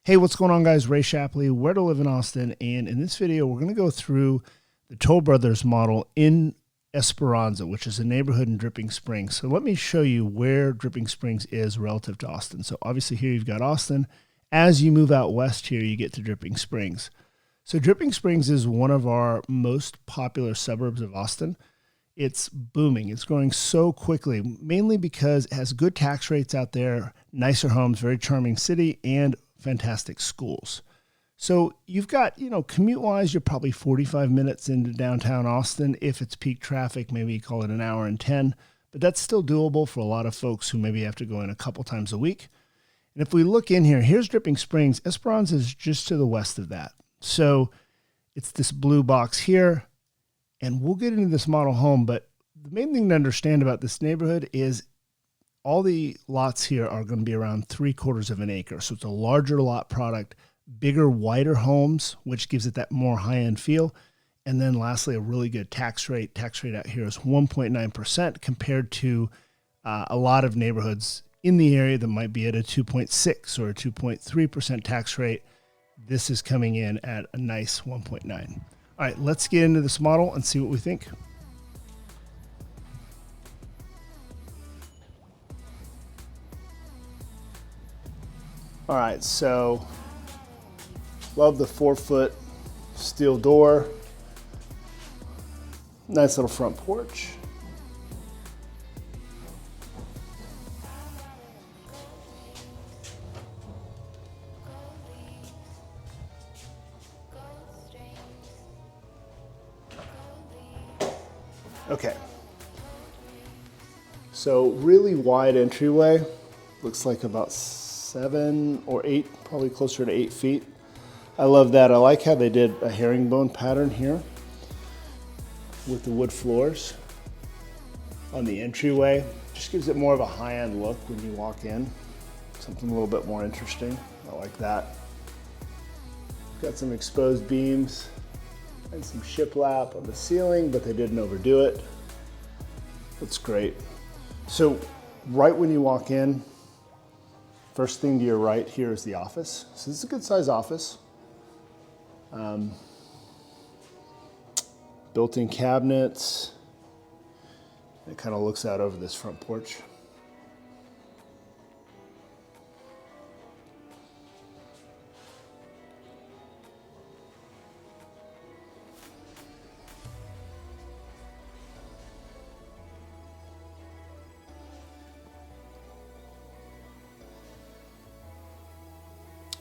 Hey, what's going on, guys? Ray Shapley, Where to Live in Austin, and in this video, we're going to go through the Toll Brothers model in Esperanza, which is a neighborhood in Dripping Springs. So let me show you where Dripping Springs is relative to Austin. So obviously here you've got Austin. As you move out west here, you get to Dripping Springs. So Dripping Springs is one of our most popular suburbs of Austin. It's booming. It's growing so quickly, mainly because it has good tax rates out there, nicer homes, very charming city, and fantastic schools. So you've got, commute-wise, you're probably 45 minutes into downtown Austin. If it's peak traffic, maybe you call it an hour and 10, but that's still doable for a lot of folks who maybe have to go in a couple times a week. And if we look in here, here's Dripping Springs. Esperanza is just to the west of that. So it's this blue box here, and we'll get into this model home, but the main thing to understand about this neighborhood is all the lots here are going to be around 3/4 of an acre. So it's a larger lot product, bigger, wider homes, which gives it that more high-end feel. And then lastly, a really good tax rate. Tax rate out here is 1.9% compared to a lot of neighborhoods in the area that might be at a 2.6 or a 2.3% tax rate. This is coming in at a nice 1.9. All right, let's get into this model and see what we think. All right, so love the 4-foot steel door. Nice little front porch. Okay, so really wide entryway, looks like about 7 or 8, probably closer to 8 feet. I love that. I like how they did a herringbone pattern here with the wood floors on the entryway. Just gives it more of a high-end look when you walk in. Something a little bit more interesting. I like that. Got some exposed beams and some shiplap on the ceiling, but they didn't overdo it. Looks great. So right when you walk in, first thing to your right here is the office. So this is a good size office. Built-in cabinets. It kind of looks out over this front porch.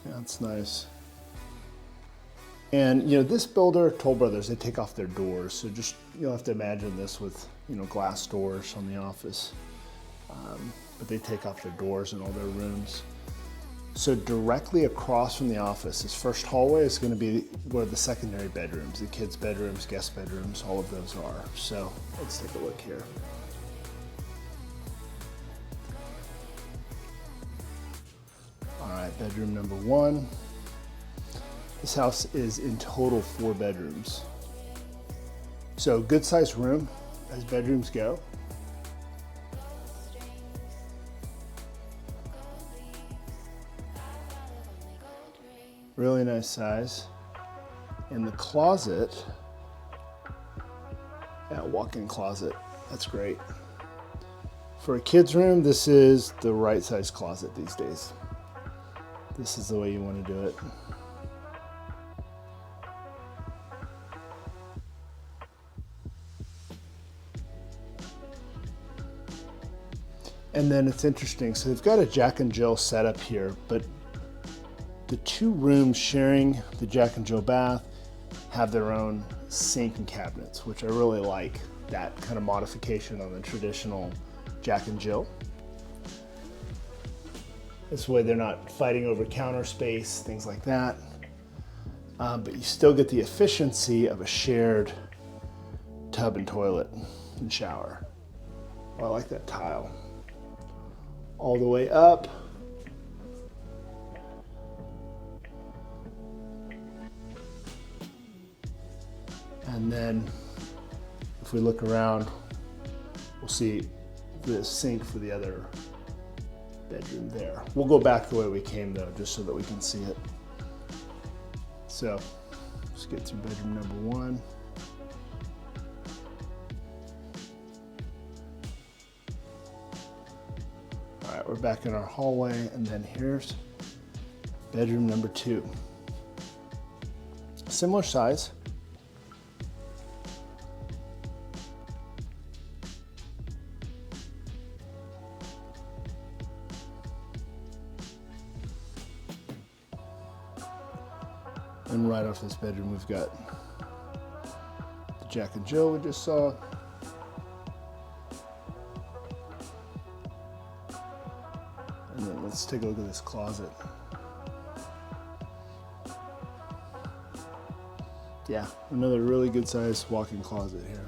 Yeah, that's nice. And this builder, Toll Brothers, they take off their doors. So just you'll have to imagine this with glass doors on the office. But they take off their doors in all their rooms. So directly across from the office, this first hallway is going to be where the secondary bedrooms, the kids' bedrooms, guest bedrooms, all of those are. So let's take a look here. All right, bedroom number 1. This house is in total 4 bedrooms. So good sized room as bedrooms go. Really nice size. And the closet, walk-in closet, that's great. For a kid's room, this is the right size closet these days. This is the way you want to do it. And then it's interesting, so they've got a Jack and Jill setup here, but the 2 rooms sharing the Jack and Jill bath have their own sink and cabinets, which I really like, that kind of modification on the traditional Jack and Jill. This way they're not fighting over counter space, things like that. But you still get the efficiency of a shared tub and toilet and shower. Oh, I like that tile. All the way up. And then if we look around, we'll see the sink for the other bedroom there. We'll go back the way we came though, just so that we can see it. So let's get through bedroom number 1. All right, we're back in our hallway, and then here's bedroom number 2. Similar size. And right off this bedroom, we've got the Jack and Jill we just saw. And then let's take a look at this closet. Yeah, another really good sized walk-in closet here.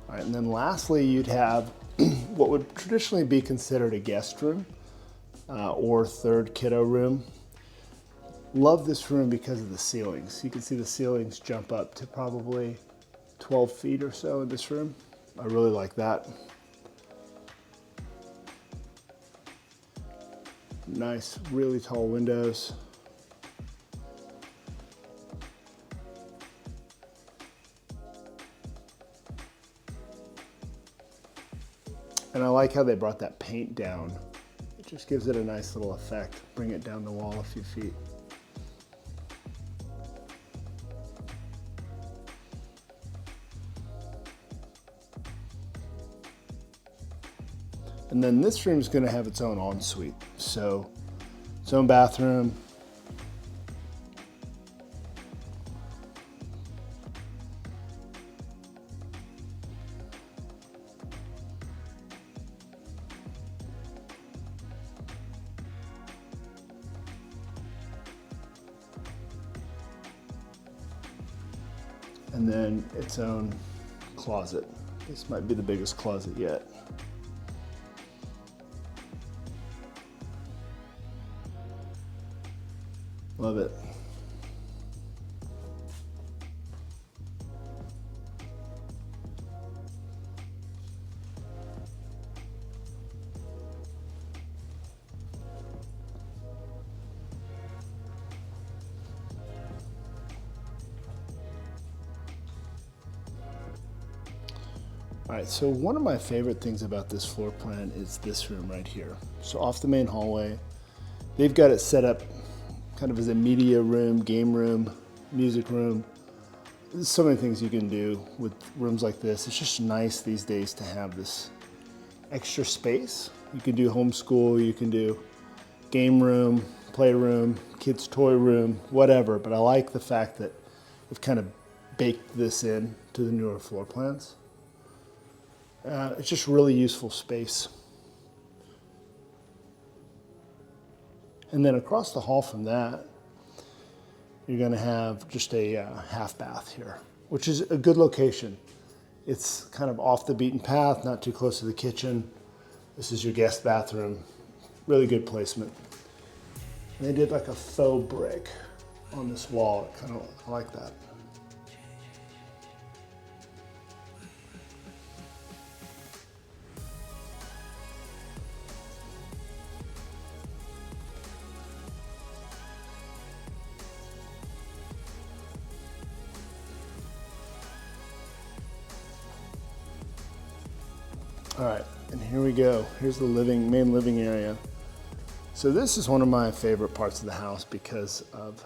All right, and then lastly, you'd have what would traditionally be considered a guest room or third kiddo room. Love this room because of the ceilings. You can see the ceilings jump up to probably 12 feet or so in this room. I really like that. Nice, really tall windows. And I like how they brought that paint down. It just gives it a nice little effect. Bring it down the wall a few feet. And then this room is going to have its own ensuite. So its own bathroom. And then its own closet. This might be the biggest closet yet. Love it. All right, so one of my favorite things about this floor plan is this room right here. So off the main hallway, they've got it set up kind of as a media room, game room, music room. There's so many things you can do with rooms like this. It's just nice these days to have this extra space. You can do homeschool, you can do game room, playroom, kids' toy room, whatever. But I like the fact that we've kind of baked this in to the newer floor plans. It's just really useful space. And then across the hall from that, you're going to have just a half bath here, which is a good location. It's kind of off the beaten path, not too close to the kitchen. This is your guest bathroom. Really good placement. And they did like a faux brick on this wall. I like that. All right, and here we go. Here's the main living area. So this is one of my favorite parts of the house because of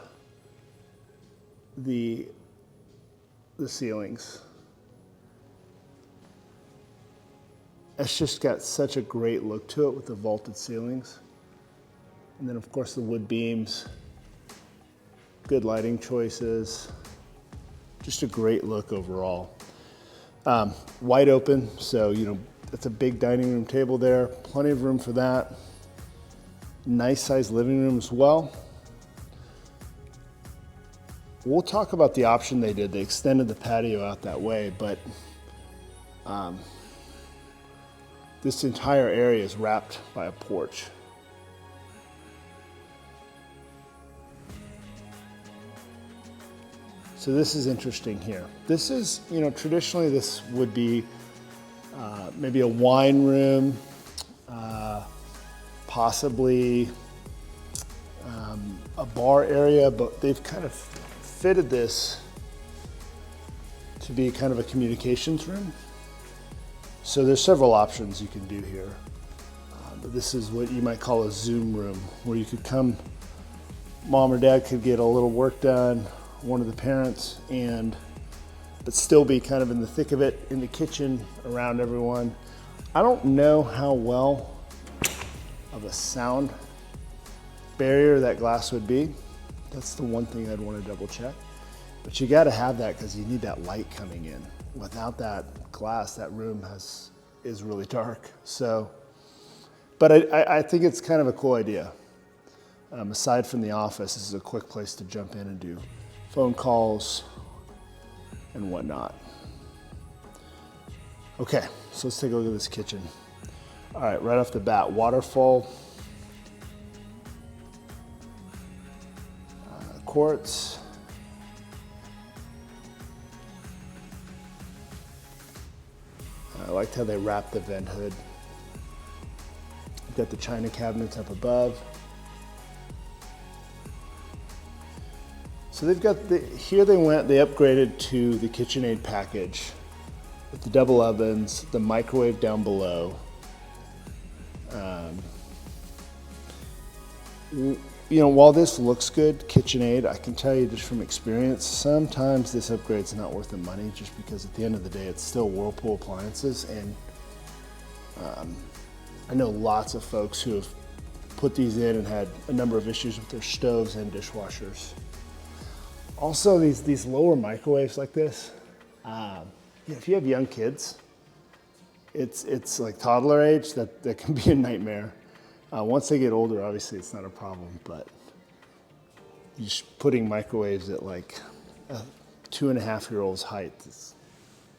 the ceilings. It's just got such a great look to it with the vaulted ceilings. And then of course the wood beams, good lighting choices, just a great look overall. Wide open, so it's a big dining room table there, plenty of room for that. Nice sized living room as well. We'll talk about the option they did. They extended the patio out that way, but this entire area is wrapped by a porch. So this is interesting here. This is, you know, traditionally this would be maybe a wine room, possibly a bar area, but they've kind of fitted this to be kind of a communications room. So there's several options you can do here. But this is what you might call a Zoom room, where you could come, mom or dad could get a little work done, one of the parents, but still be kind of in the thick of it, in the kitchen, around everyone. I don't know how well of a sound barrier that glass would be. That's the one thing I'd want to double check. But you got to have that because you need that light coming in. Without that glass, that room is really dark. So, but I think it's kind of a cool idea. Aside from the office, this is a quick place to jump in and do phone calls and whatnot. Okay, so let's take a look at this kitchen. All right, right off the bat, waterfall, quartz. I liked how they wrapped the vent hood. You've got the china cabinets up above. So they've got here they upgraded to the KitchenAid package with the double ovens, the microwave down below. You know, while this looks good, KitchenAid, I can tell you just from experience, sometimes this upgrade's not worth the money, just because at the end of the day, it's still Whirlpool appliances. And I know lots of folks who have put these in and had a number of issues with their stoves and dishwashers. Also, these lower microwaves like this, if you have young kids, it's like toddler age, that can be a nightmare. Once they get older, obviously it's not a problem, but just putting microwaves at like a 2.5-year-old's height is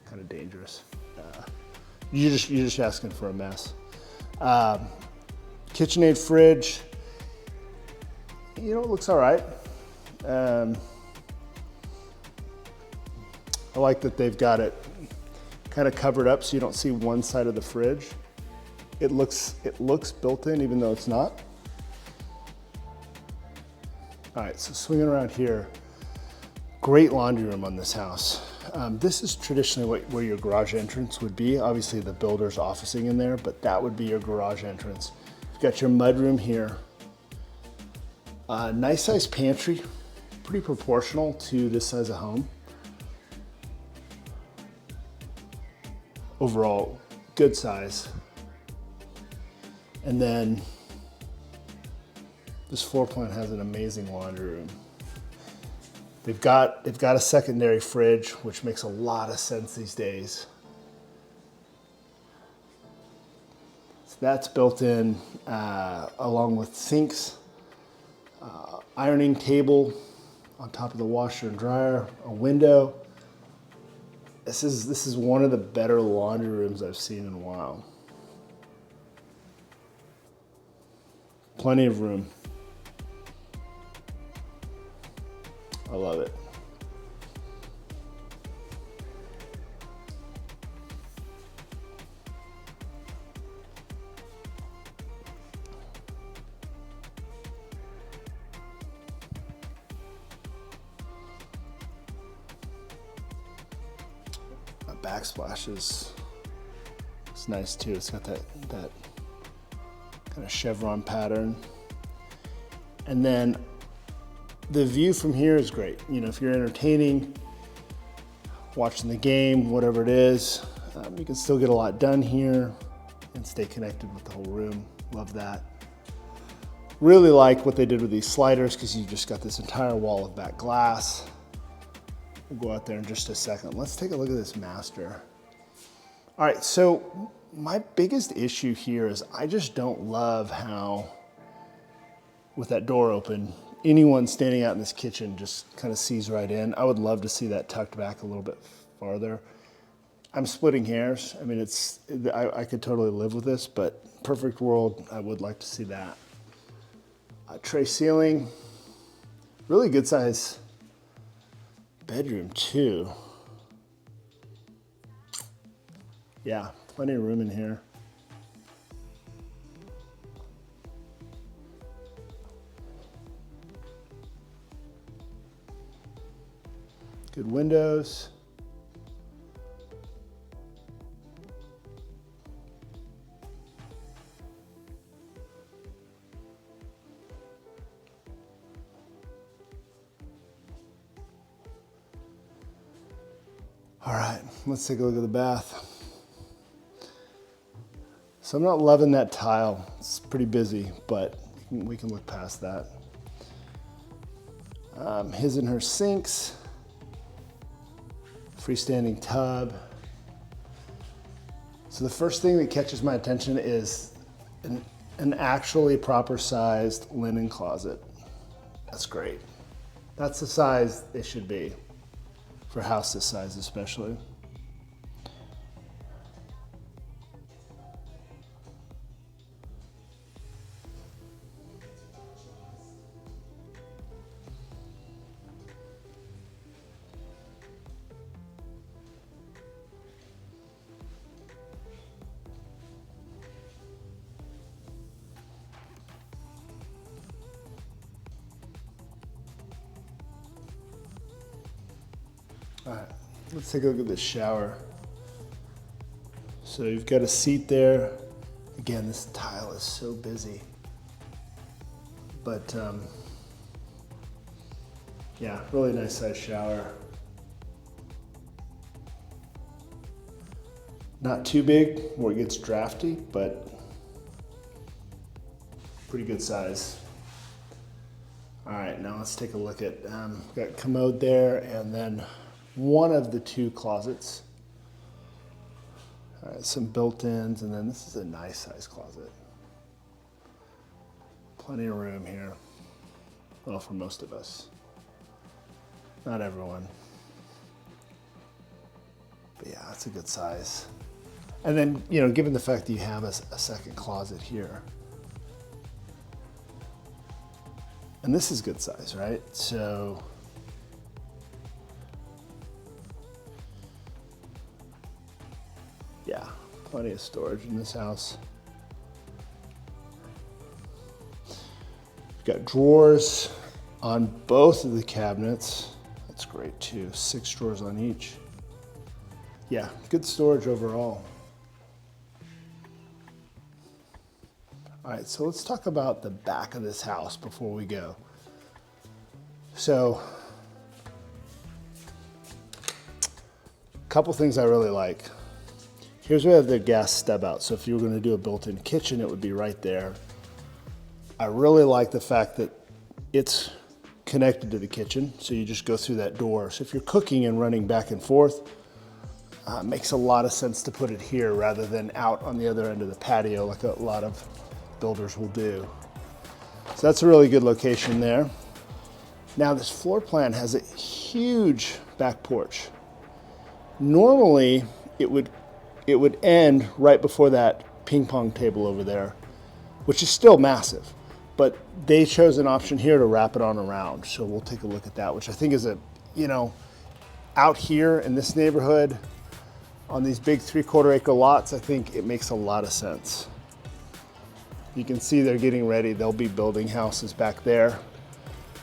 kind of dangerous. You're just asking for a mess. KitchenAid fridge, you know, it looks all right. I like that they've got it kind of covered up so you don't see one side of the fridge. It looks built in even though it's not. All right, so swinging around here, great laundry room on this house. This is traditionally where your garage entrance would be. Obviously the builder's officing in there, but that would be your garage entrance. You've got your mudroom here. Nice size pantry, pretty proportional to this size of home. Overall, good size. And then this floor plan has an amazing laundry room. They've got a secondary fridge, which makes a lot of sense these days. So that's built in along with sinks, ironing table on top of the washer and dryer, a window. This is one of the better laundry rooms I've seen in a while. Plenty of room. I love it. My backsplash is nice too. It's got that kind of chevron pattern. And then the view from here is great. You know, if you're entertaining, watching the game, whatever it is, you can still get a lot done here and stay connected with the whole room. Love that. Really like what they did with these sliders because you just got this entire wall of back glass. We'll go out there in just a second. Let's take a look at this master. All right, so my biggest issue here is I just don't love how, with that door open, anyone standing out in this kitchen just kind of sees right in. I would love to see that tucked back a little bit farther. I'm splitting hairs. I mean, I could totally live with this, but perfect world, I would like to see that. Tray ceiling, really good size bedroom too. Yeah, plenty of room in here. Good windows. All right, let's take a look at the bath. So I'm not loving that tile. It's pretty busy, but we can look past that. His and her sinks, freestanding tub. So the first thing that catches my attention is an actually proper sized linen closet. That's great. That's the size it should be for a house this size especially. All right, let's take a look at this shower. So you've got a seat there. Again, this tile is so busy. But yeah, really nice size shower. Not too big where it gets drafty, but pretty good size. All right, now let's take a look at, got commode there and then one of the two closets. All right, some built-ins, and then this is a nice size closet. Plenty of room here. Well, for most of us. Not everyone. But yeah, that's a good size. And then, you know, given the fact that you have a second closet here. And this is good size, right? So yeah, plenty of storage in this house. You've got drawers on both of the cabinets. That's great too, 6 drawers on each. Yeah, good storage overall. All right, so let's talk about the back of this house before we go. So, a couple things I really like. Here's where the gas stub out. So if you were gonna do a built-in kitchen, it would be right there. I really like the fact that it's connected to the kitchen. So you just go through that door. So if you're cooking and running back and forth, it makes a lot of sense to put it here rather than out on the other end of the patio like a lot of builders will do. So that's a really good location there. Now this floor plan has a huge back porch. Normally it would end right before that ping pong table over there, which is still massive, but they chose an option here to wrap it on around. So we'll take a look at that, which I think is a, you know, out here in this neighborhood on these big 3/4 acre lots, I think it makes a lot of sense. You can see they're getting ready. They'll be building houses back there.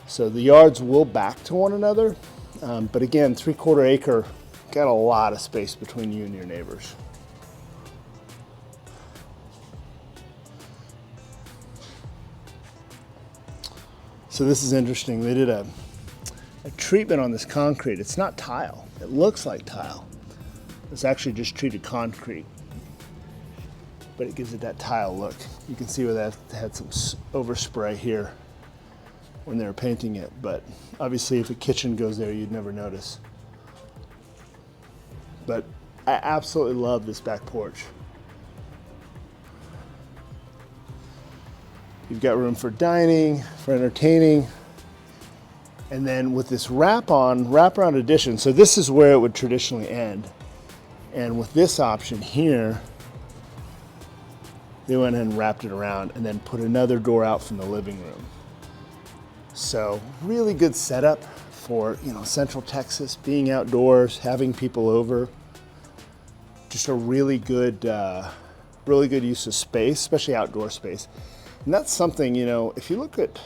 So the yards will back to one another. But again, 3/4 acre, got a lot of space between you and your neighbors. So this is interesting. They did a treatment on this concrete. It's not tile. It looks like tile. It's actually just treated concrete, but it gives it that tile look. You can see where that had some overspray here when they were painting it, but obviously if a kitchen goes there, you'd never notice. But I absolutely love this back porch. You've got room for dining, for entertaining, and then with this wraparound addition, so this is where it would traditionally end. And with this option here, they went and wrapped it around and then put another door out from the living room. So really good setup for, you know, Central Texas, being outdoors, having people over. Just a really good use of space, especially outdoor space. And that's something, you know, if you look at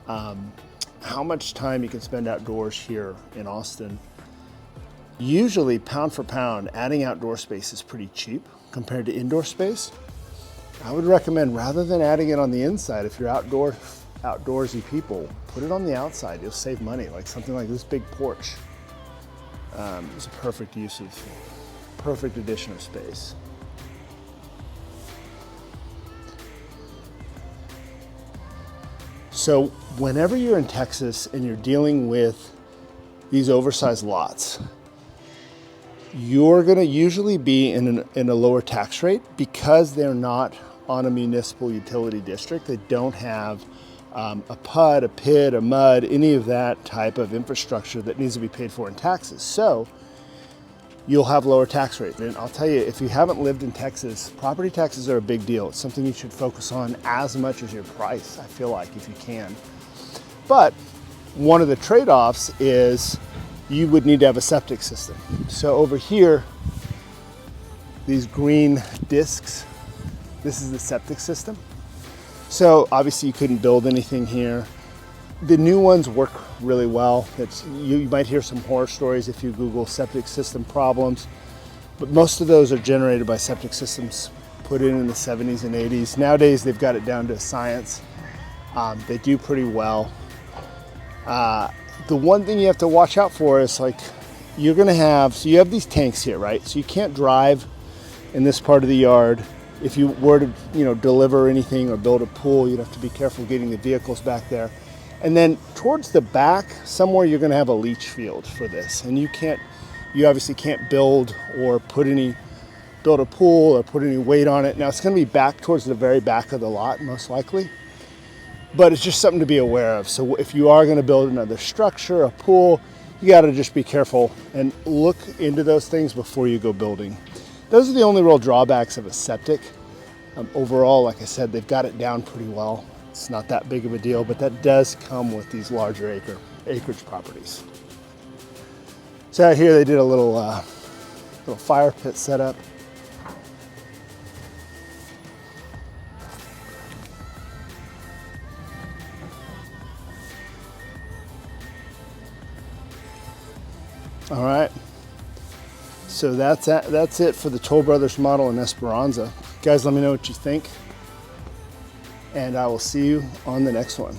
how much time you can spend outdoors here in Austin, usually pound for pound, adding outdoor space is pretty cheap compared to indoor space. I would recommend, rather than adding it on the inside, if you're outdoorsy people, put it on the outside. You'll save money. Like something like this big porch is a perfect addition of space. So whenever you're in Texas and you're dealing with these oversized lots, you're going to usually be in a lower tax rate because they're not on a municipal utility district. They don't have a PUD, a PID, a MUD, any of that type of infrastructure that needs to be paid for in taxes. So you'll have lower tax rate. And I'll tell you, if you haven't lived in Texas, property taxes are a big deal. It's something you should focus on as much as your price, I feel like, if you can. But one of the trade-offs is you would need to have a septic system. So over here, these green discs, this is the septic system. So obviously you couldn't build anything here. The new ones work really well. You might hear some horror stories if you Google septic system problems, but most of those are generated by septic systems put in the 70s and 80s. Nowadays they've got it down to science. They do pretty well. The one thing you have to watch out for is, like, you're gonna have, so you have these tanks here, right? So you can't drive in this part of the yard. If you were to, you know, deliver anything or build a pool, you'd have to be careful getting the vehicles back there. And then towards the back, somewhere you're gonna have a leach field for this. And you obviously can't build a pool or put any weight on it. Now it's gonna be back towards the very back of the lot, most likely. But it's just something to be aware of. So if you are gonna build another structure, a pool, you gotta just be careful and look into those things before you go building. Those are the only real drawbacks of a septic. Overall, like I said, they've got it down pretty well. It's not that big of a deal, but that does come with these larger acreage properties. So out here they did a little fire pit setup. All right, so that's it for the Toll Brothers model in Esperanza. Guys, let me know what you think, and I will see you on the next one.